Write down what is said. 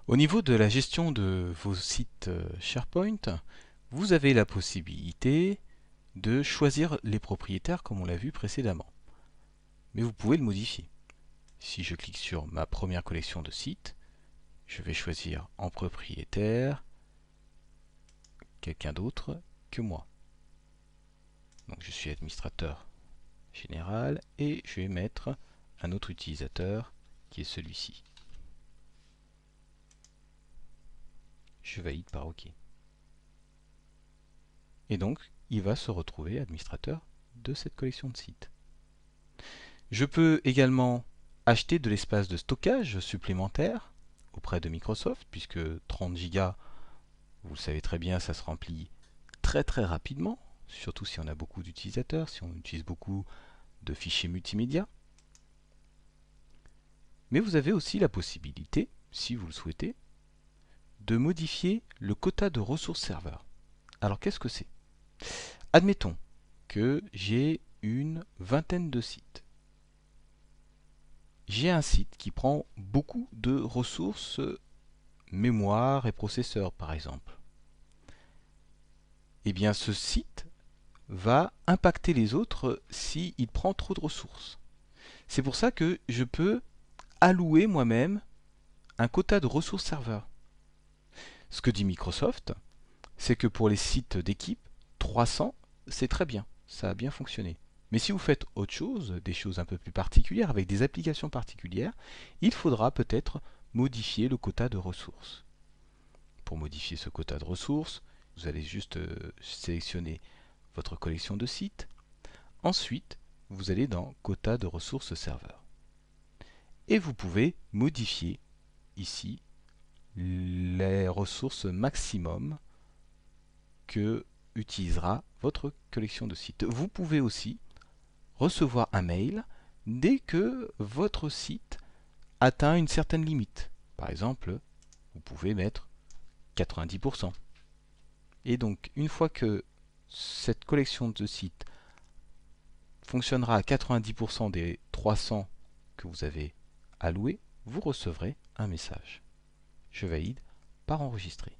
Au niveau de la gestion de vos sites SharePoint, vous avez la possibilité de choisir les propriétaires comme on l'a vu précédemment. Mais vous pouvez le modifier. Si je clique sur ma première collection de sites, je vais choisir en propriétaire quelqu'un d'autre que moi. Donc je suis administrateur général et je vais mettre un autre utilisateur qui est celui-ci. Je valide par OK. Et donc, il va se retrouver administrateur de cette collection de sites. Je peux également acheter de l'espace de stockage supplémentaire auprès de Microsoft, puisque 30 Go, vous le savez très bien, ça se remplit très très rapidement, surtout si on a beaucoup d'utilisateurs, si on utilise beaucoup de fichiers multimédia. Mais vous avez aussi la possibilité, si vous le souhaitez, de modifier le quota de ressources serveurs. Alors qu'est-ce que c'est? Admettons que j'ai une vingtaine de sites. J'ai un site qui prend beaucoup de ressources mémoire et processeur par exemple. Eh bien ce site va impacter les autres s'il prend trop de ressources. C'est pour ça que je peux allouer moi-même un quota de ressources serveurs. Ce que dit Microsoft, c'est que pour les sites d'équipe, 300, c'est très bien, ça a bien fonctionné. Mais si vous faites autre chose, des choses un peu plus particulières, avec des applications particulières, il faudra peut-être modifier le quota de ressources. Pour modifier ce quota de ressources, vous allez juste sélectionner votre collection de sites. Ensuite, vous allez dans quota de ressources serveurs. Et vous pouvez modifier ici les ressources maximum que utilisera votre collection de sites. Vous pouvez aussi recevoir un mail dès que votre site atteint une certaine limite. Par exemple, vous pouvez mettre 90%. Et donc, une fois que cette collection de sites fonctionnera à 90% des 300 que vous avez alloués, vous recevrez un message. Je valide par enregistrer.